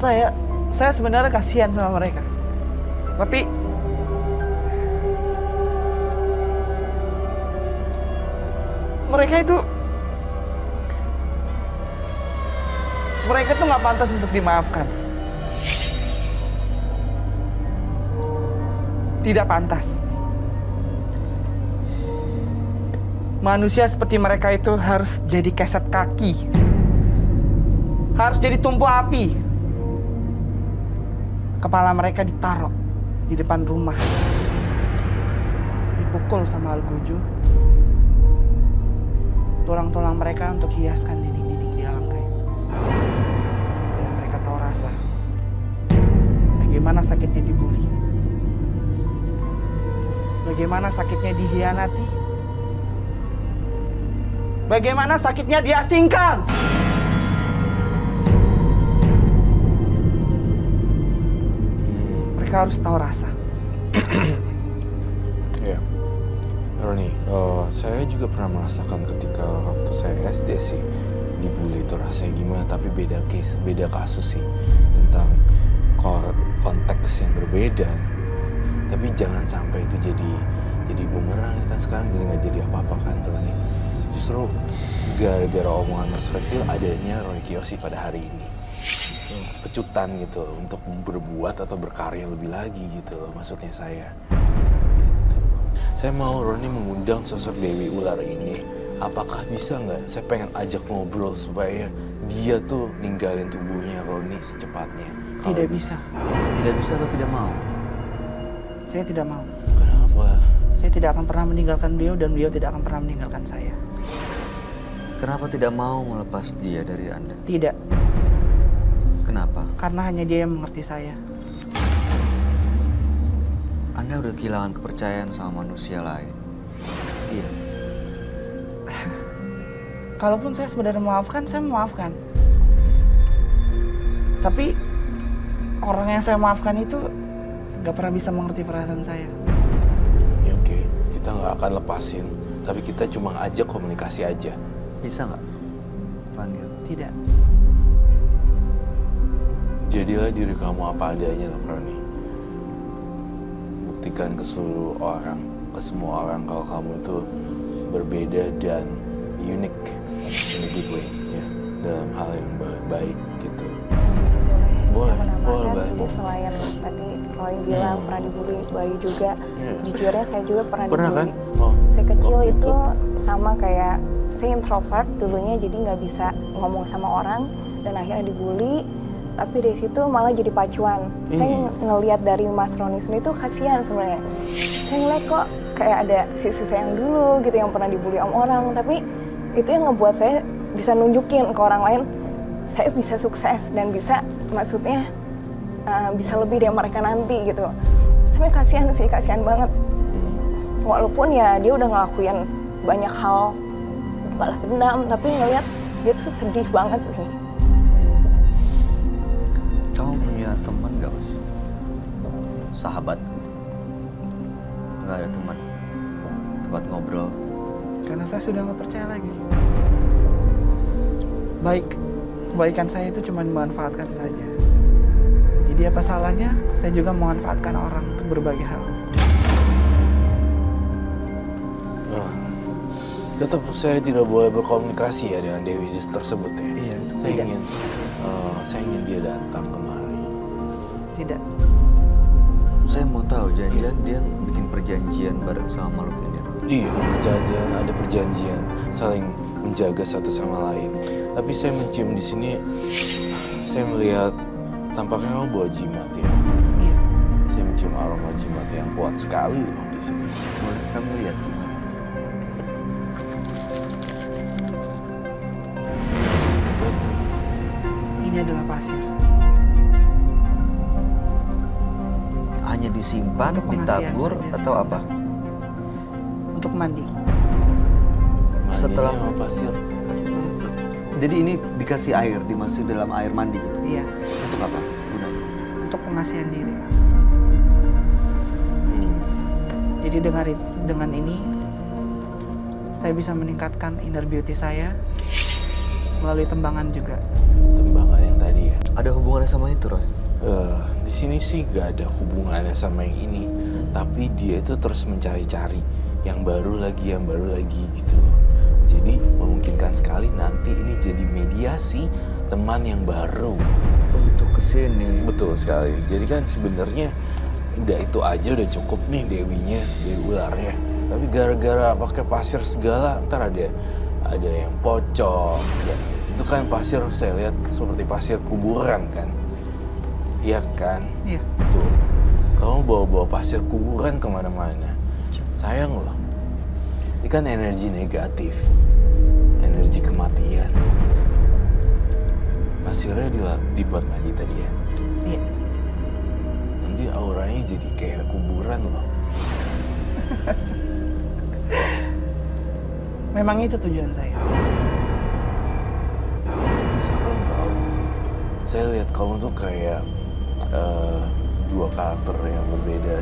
Saya sebenarnya kasihan sama mereka. Tapi mereka tuh nggak pantas untuk dimaafkan. Tidak pantas. Manusia seperti mereka itu harus jadi keset kaki. Harus jadi tumpu api. Kepala mereka ditaruh di depan rumah. Dipukul sama Algujo. Tulang-tulang mereka untuk hiaskan dinding-dinding di alam gaib. Biar mereka tahu rasa bagaimana sakitnya dibully. Bagaimana sakitnya dihianati. Bagaimana sakitnya diasingkan. Mereka harus tahu rasa. Ya, Roni, saya juga pernah merasakan ketika waktu saya SD sih dibully itu rasanya gimana, tapi beda case, beda kasus sih tentang konteks yang berbeda. Tapi jangan sampai itu jadi bumerang kan, sekarang jadi nggak jadi apa-apa kan Roni. Justru gara-gara omongan masa kecil adanya Roni Kiyoshi pada hari ini. Pecutan gitu untuk berbuat atau berkarya lebih lagi gitu loh maksudnya saya. Gitu. Saya mau Roni mengundang sosok Dewi Ular ini. Apakah bisa nggak? Saya pengen ajak ngobrol supaya dia tuh ninggalin tubuhnya Roni secepatnya. Tidak bisa. Tidak bisa atau tidak mau? Saya tidak mau. Kenapa? Saya tidak akan pernah meninggalkan beliau dan beliau tidak akan pernah meninggalkan saya. Kenapa tidak mau melepas dia dari Anda? Tidak. Kenapa? Karena hanya dia yang mengerti saya. Anda udah kehilangan kepercayaan sama manusia lain. Iya. Kalaupun saya sebenarnya memaafkan, saya memaafkan. Tapi orang yang saya maafkan itu gak pernah bisa mengerti perasaan saya. Ya oke, kita nggak akan lepasin. Tapi kita cuma ajak komunikasi aja. Bisa nggak panggil? Tidak. Jadilah diri kamu apa adanya loh, Roni. Buktikan ke seluruh orang, ke semua orang kalau kamu itu berbeda dan unik in a good way, ya, dalam hal yang baik gitu. Boleh, boleh. Jadi selain tadi Roy bilang pernah dibully, Bayu juga. Jujurnya saya juga pernah Pernah dibully. kan? Oh, Saya kecil waktu itu sama kayak saya introvert dulunya, jadi nggak bisa ngomong sama orang dan akhirnya dibully. Tapi dari situ malah jadi pacuan. Saya ngelihat dari Mas Roni sendiri tuh kasihan sebenarnya. Saya ngeliat kok kayak ada sisi saya yang dulu gitu yang pernah dibully sama orang, tapi itu yang ngebuat saya bisa nunjukin ke orang lain saya bisa sukses dan bisa, maksudnya bisa lebih dari mereka nanti gitu. Sebenarnya kasihan sih, kasihan banget. Walaupun ya dia udah ngelakuin banyak hal balas dendam, tapi ngeliat dia tuh sedih banget sih. Kamu punya teman nggak, Mas? Sahabat gitu? Nggak ada teman, tempat ngobrol. Karena saya sudah nggak percaya lagi. Kebaikan saya itu cuma dimanfaatkan saja. Jadi apa salahnya saya juga memanfaatkan orang untuk berbagai hal. Tetap saya tidak boleh berkomunikasi ya dengan Dewi tersebut ya. Iya, itu Saya ingin dia datang kemari. Tidak. Saya mau tahu, jangan-jangan dia bikin perjanjian bareng sama makhluk ini. Iya, jangan ada perjanjian saling menjaga satu sama lain. Tapi saya mencium di sini, saya melihat tampaknya kamu bawa jimat ya. Iya. Saya mencium aroma jimat yang kuat sekali loh di sini. Boleh kami lihat gimana? Betul. Ini adalah pasir. Hanya disimpan, Untuk pengasihan ditabur, saja. atau apa? Untuk mandi. Setelah- Mandinya sama pasir. Jadi ini dikasih air, dimasukin dalam air mandi gitu. Iya. Untuk apa gunanya? Untuk pengasihan diri. Jadi dengan ini saya bisa meningkatkan inner beauty saya melalui tembangan juga. Tembangan yang tadi ya. Ada hubungannya sama itu, Roy? Di sini sih gak ada hubungannya sama yang ini, tapi dia itu terus mencari-cari yang baru lagi gitu loh. Jadi memungkinkan sekali nanti ini jadi mediasi teman yang baru Untuk kesini. Betul sekali. Jadi kan sebenarnya udah itu aja udah cukup nih Dewi ularnya. Tapi gara-gara pakai pasir segala, ntar ada yang pocong. Dan itu kan pasir saya lihat seperti pasir kuburan kan. Iya kan? Iya. Tuh, kamu bawa-bawa pasir kuburan kemana-mana. Sayang loh. Ini kan energi negatif. Energi kematian. Pasirnya dibuat mandi tadi ya. Iya. Nanti auranya jadi kayak kuburan loh. Memang itu tujuan saya. Serem tau. Saya lihat kamu tuh kayak dua karakter yang berbeda.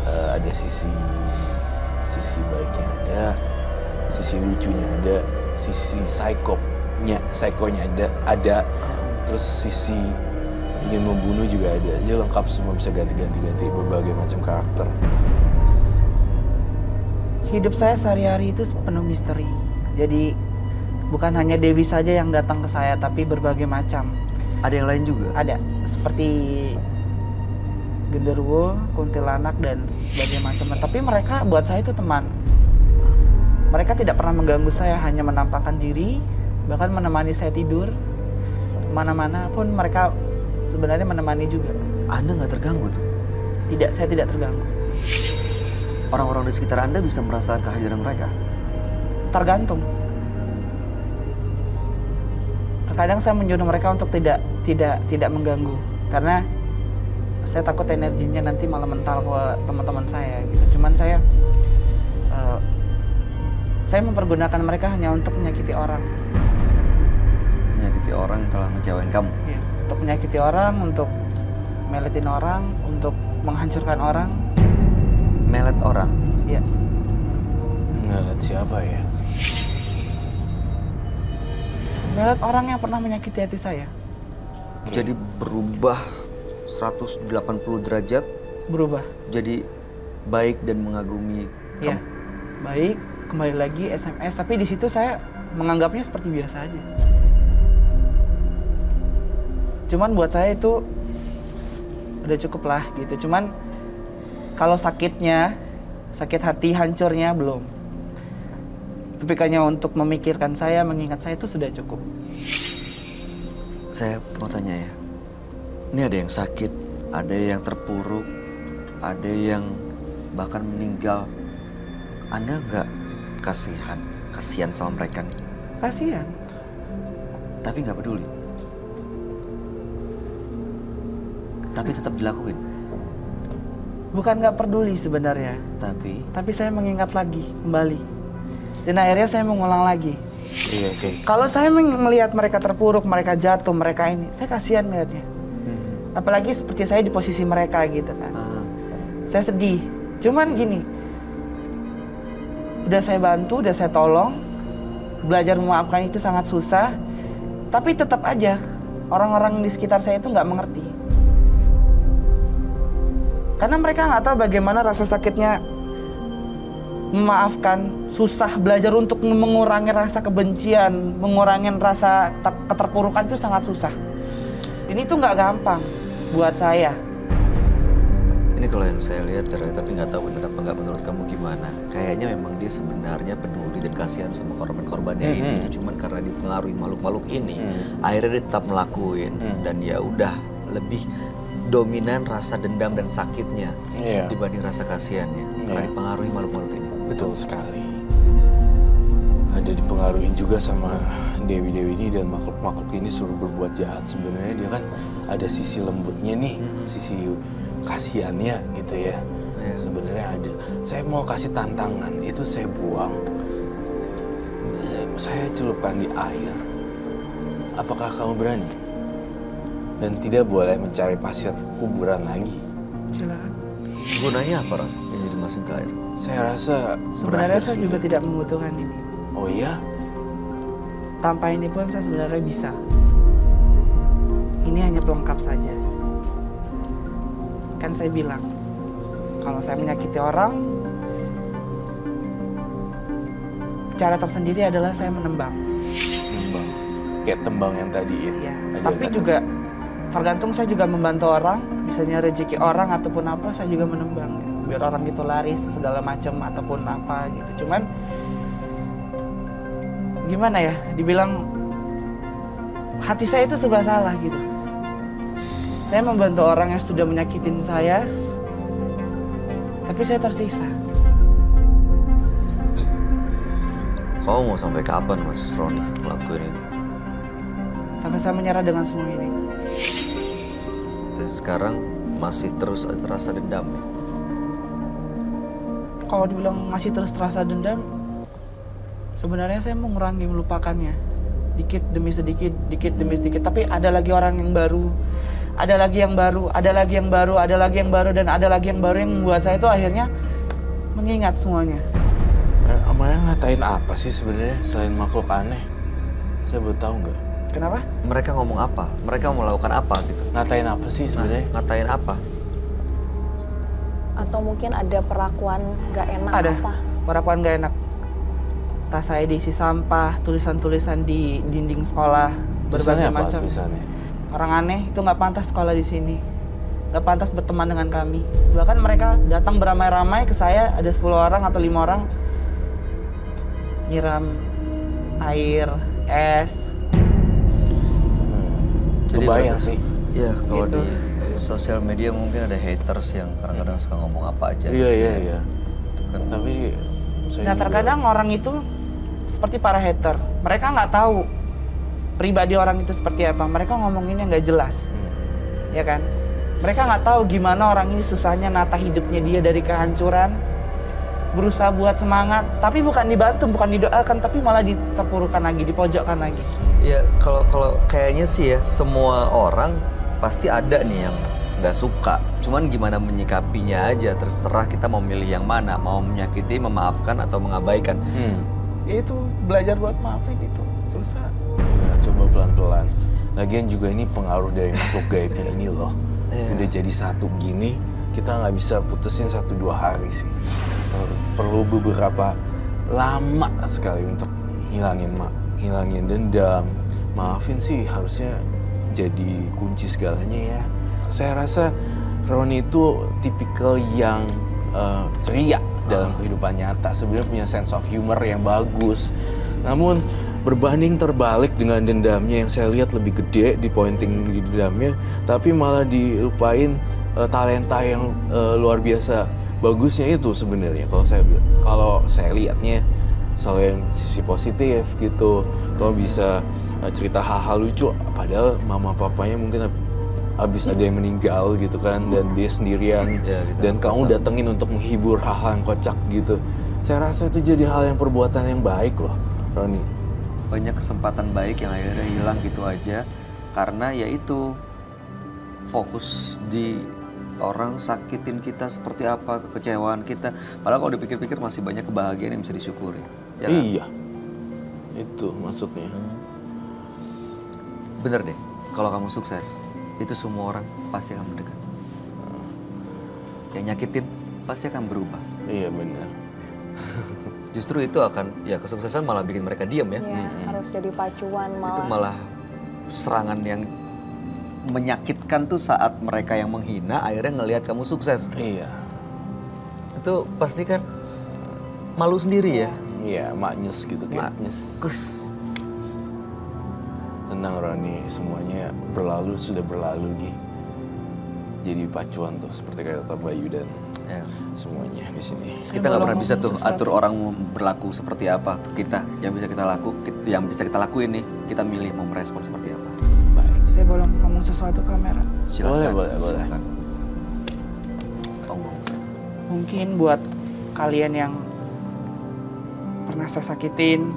Ada sisi baiknya ada, sisi lucunya ada, sisi psikonya ada, terus sisi ingin membunuh juga ada. Dia lengkap semua, bisa ganti berbagai macam karakter. Hidup saya sehari-hari itu penuh misteri. Jadi bukan hanya Dewi saja yang datang ke saya, tapi berbagai macam. Ada yang lain juga? Ada, seperti genderuwo, kuntilanak, dan berbagai macam. Tapi mereka buat saya itu teman. Mereka tidak pernah mengganggu saya, hanya menampakkan diri, bahkan menemani saya tidur. Kemana-mana pun mereka sebenarnya menemani juga. Anda nggak terganggu tuh? Tidak, saya tidak terganggu. Orang-orang di sekitar Anda bisa merasakan kehadiran mereka? Tergantung. Terkadang saya menyuruh mereka untuk tidak mengganggu, karena saya takut energinya nanti malah mental ke teman-teman saya gitu. Cuman saya mempergunakan mereka hanya untuk menyakiti orang. Menyakiti orang yang telah ngecewain kamu? Ya, untuk menyakiti orang, untuk meletin orang, untuk menghancurkan orang. Melet orang? Ya. Nggak siapa ya? Melet orang yang pernah menyakiti hati saya. Jadi berubah 180 derajat? Berubah. Jadi baik dan mengagumi Ya, kamu? baik. Kembali lagi SMS, tapi di situ saya menganggapnya seperti biasa aja. Cuman buat saya itu udah cukup lah gitu. Cuman kalau sakit hati, hancurnya belum. Tapi hanya untuk memikirkan saya, mengingat saya itu sudah cukup. Saya mau tanya ya, ini ada yang sakit, ada yang terpuruk, ada yang bahkan meninggal. Anda nggak kasihan sama mereka nih? Kasihan. Tapi nggak peduli? Tapi tetap dilakuin? Bukan nggak peduli sebenarnya. Tapi saya mengingat lagi, kembali. Dan akhirnya saya mengulang lagi. Iya sih. Kalau saya melihat mereka terpuruk, mereka jatuh, mereka ini, saya kasihan melihatnya. Apalagi seperti saya di posisi mereka gitu kan. Saya sedih. Cuman gini, udah saya bantu, udah saya tolong. Belajar memaafkan itu sangat susah. Tapi tetap aja, orang-orang di sekitar saya itu nggak mengerti. Karena mereka nggak tahu bagaimana rasa sakitnya memaafkan, susah belajar untuk mengurangi rasa kebencian, mengurangi rasa keterpurukan itu sangat susah. Ini tuh nggak gampang buat saya. Ini kalau yang saya lihat, tapi nggak tahu benar apa nggak, menurut kamu gimana? Kayaknya memang dia sebenarnya peduli dan kasihan sama korban-korbannya ini. Cuman karena dipengaruhi makhluk-makhluk ini, akhirnya dia tetap ngelakuin. Dan ya udah, lebih dominan rasa dendam dan sakitnya dibanding rasa kasihannya. Karena dipengaruhi makhluk-makhluk ini. Betul sekali. Ada dipengaruhi juga sama dewi-dewi ini dan makhluk-makhluk ini suruh berbuat jahat. Sebenarnya dia kan ada sisi lembutnya nih, sisi kasihannya gitu ya. Sebenarnya ada. Saya mau kasih tantangan, itu saya buang, saya celupkan di air. Apakah kamu berani? Dan tidak boleh mencari pasir kuburan lagi. Silakan. Gunanya apa, Ron? Yang jadi masukin ke air? Saya rasa Sebenarnya saya berakhir juga sudah. tidak membutuhkan ini. Oh iya? tanpa ini pun saya sebenarnya bisa. Ini hanya pelengkap saja. Kan saya bilang, kalau saya menyakiti orang, cara tersendiri adalah saya menembang. Tembang. Kayak tembang yang tadi ya. Iya. Ada Tapi kata- juga tergantung saya juga membantu orang, misalnya rezeki orang ataupun apa, saya juga menembang. Biar orang itu laris segala macam ataupun apa gitu. Cuman gimana ya, dibilang hati saya itu serba salah gitu. Saya membantu orang yang sudah menyakitin saya, tapi saya tersiksa. Kamu mau sampai kapan Mas Roni ngelakuin ini? Sampai saya menyerah dengan semua ini. Dan sekarang masih terus ada rasa dendam ya? Kalau dibilang masih terus terasa dendam, sebenarnya saya mau ngurangi melupakannya. Dikit demi sedikit, dikit demi sedikit. Tapi ada lagi orang yang baru, ada lagi yang baru, ada lagi yang baru, ada lagi yang baru, dan ada lagi yang baru yang membuat saya itu akhirnya mengingat semuanya. Amalnya ngatain apa sih sebenarnya selain makhluk aneh? Saya boleh tahu nggak? Kenapa? Mereka ngomong apa? Mereka mau melakukan apa gitu? Ngatain apa sih sebenarnya? Ngatain apa? Atau mungkin ada perlakuan gak enak Ada apa? perlakuan gak enak. Tas saya diisi sampah, tulisan-tulisan di dinding sekolah, Tulisannya berbagai apa macam. tulisannya? Orang aneh itu nggak pantas sekolah di sini, nggak pantas berteman dengan kami. Bahkan mereka datang beramai-ramai ke saya, ada 10 orang atau 5 orang, nyiram air, es. Jadi Kebayang berarti- sih. Ya kalau Gitu. di sosial media mungkin ada haters yang kadang-kadang suka ngomong apa aja. Iya gitu iya ya. iya. Itu kan Tapi saya Nah juga- terkadang orang itu seperti para hater, mereka nggak tahu pribadi orang itu seperti apa. Mereka ngomonginnya nggak jelas, ya kan? Mereka nggak tahu gimana orang ini susahnya nata hidupnya dia dari kehancuran, berusaha buat semangat, tapi bukan dibantu, bukan didoakan, tapi malah diterpurukkan lagi, dipojokkan lagi. Ya kalau kayaknya sih ya semua orang pasti ada nih yang nggak suka. Cuman gimana menyikapinya aja, terserah kita mau milih yang mana, mau menyakiti, memaafkan atau mengabaikan. Ya itu belajar buat maafin itu susah. Ya, coba pelan-pelan. Lagian juga ini pengaruh dari makhluk gaibnya ini loh. Iya. Udah jadi satu gini, kita nggak bisa putusin 1-2 hari sih. Perlu beberapa lama sekali untuk hilangin dendam. Maafin sih harusnya jadi kunci segalanya ya. Saya rasa Roni itu tipikal yang ceria dalam kehidupan nyata. Sebenarnya punya sense of humor yang bagus. Namun berbanding terbalik dengan dendamnya yang saya lihat lebih gede di pointing di dendamnya, tapi malah dilupain talenta yang luar biasa bagusnya itu sebenarnya. Kalau saya lihatnya soal yang sisi positif gitu, kalau bisa cerita hal-hal lucu, padahal mama papanya mungkin habis ada yang meninggal gitu kan, dan dia sendirian, Ya, gitu. dan kamu datengin untuk menghibur hal-hal yang kocak gitu. Saya rasa itu jadi hal yang perbuatan yang baik loh, Roni. Banyak kesempatan baik yang akhirnya hilang gitu aja karena ya itu fokus di orang sakitin kita seperti apa, kekecewaan kita. Padahal kalau dipikir-pikir masih banyak kebahagiaan yang bisa disyukuri. Ya kan? Iya, itu maksudnya. Bener deh, kalau kamu sukses, itu semua orang pasti akan mendekat. Yang nyakitin pasti akan berubah. Iya benar. Justru itu akan, ya kesuksesan malah bikin mereka diam ya. Ya, harus jadi pacuan Itu malah. malah serangan yang menyakitkan tuh saat mereka yang menghina akhirnya ngelihat kamu sukses. Iya. Itu pasti kan malu sendiri ya. Iya, maknyus gitu kayak nyes. Kus. Tenang Roni, semuanya sudah berlalu Gi. Jadi pacuan tuh seperti kata Bayu dan Ya. semuanya di sini. Kita nggak pernah bisa tuh Sesuatu. atur orang mau berlaku seperti apa ke kita. Yang bisa kita lakuin nih, kita milih mau merespon seperti apa. Baik. Saya boleh ngomong sesuatu ke kamera? Silakan. Boleh. Silakan. Kamu ngomong Sam. Mungkin buat kalian yang pernah saya sakitin,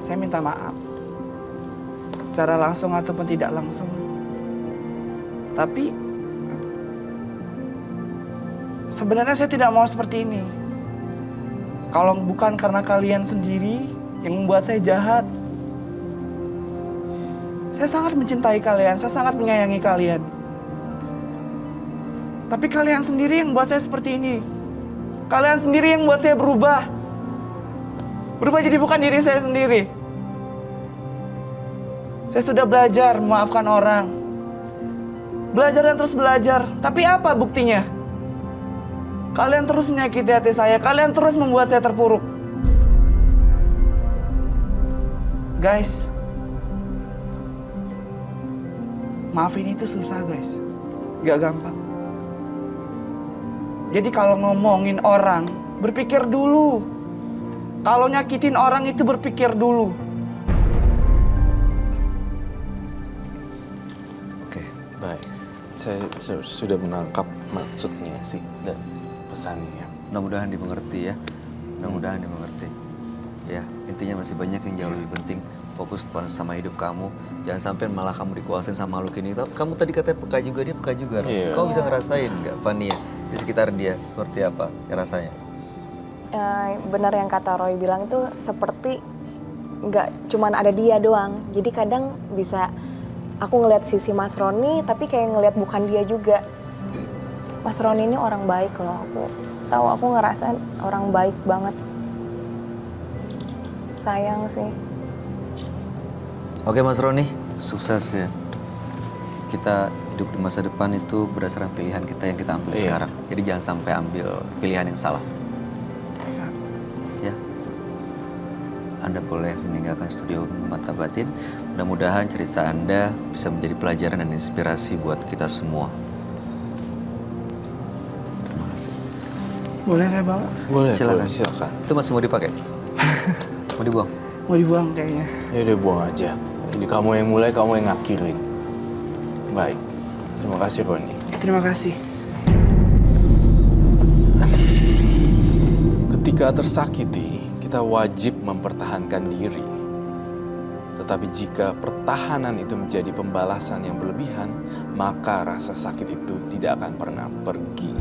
saya minta maaf. Secara langsung ataupun tidak langsung. Tapi sebenarnya saya tidak mau seperti ini. Kalau bukan karena kalian sendiri, yang membuat saya jahat. Saya sangat mencintai kalian, saya sangat menyayangi kalian. Tapi kalian sendiri yang membuat saya seperti ini. Kalian sendiri yang membuat saya berubah. Berubah jadi bukan diri saya sendiri. Saya sudah belajar memaafkan orang. Belajar dan terus belajar. Tapi apa buktinya? Kalian terus menyakiti hati saya. Kalian terus membuat saya terpuruk. Guys, maafin itu susah guys. Gak gampang. Jadi kalau ngomongin orang, berpikir dulu. Kalau nyakitin orang itu berpikir dulu. Oke. Baik, saya sudah menangkap maksudnya sih dan pesannya ya. Mudah-mudahan dimengerti ya. Mudah-mudahan dimengerti. Ya, intinya masih banyak yang jauh lebih penting. Fokus sama hidup kamu. Jangan sampai malah kamu dikuasain sama makhluk ini. Kamu tadi katanya peka juga, dia peka juga. Iya. Kau bisa ngerasain nggak, Fania, di sekitar dia seperti apa ya rasanya? Benar yang kata Roy bilang itu seperti nggak cuman ada dia doang. Jadi kadang bisa aku ngelihat sisi Mas Roni, tapi kayak ngelihat bukan dia juga. Mas Roni ini orang baik loh. Aku ngerasain orang baik banget. Sayang sih. Oke Mas Roni, sukses ya. Kita hidup di masa depan itu berdasarkan pilihan kita yang kita ambil Iya. sekarang. Jadi jangan sampai ambil pilihan yang salah. Ya. Anda boleh meninggalkan studio Mata Batin. Mudah-mudahan cerita Anda bisa menjadi pelajaran dan inspirasi buat kita semua. Terima kasih. Boleh saya bawa? Boleh, Silakan. boleh, silakan. Itu masih mau dipakai? Mau dibuang? Mau dibuang kayaknya. Ya udah buang aja. Ini kamu yang mulai, kamu yang ngakhirin. Baik, terima kasih Roni. Terima kasih. Ketika tersakiti, kita wajib mempertahankan diri. Tetapi jika pertahanan itu menjadi pembalasan yang berlebihan, maka rasa sakit itu tidak akan pernah pergi.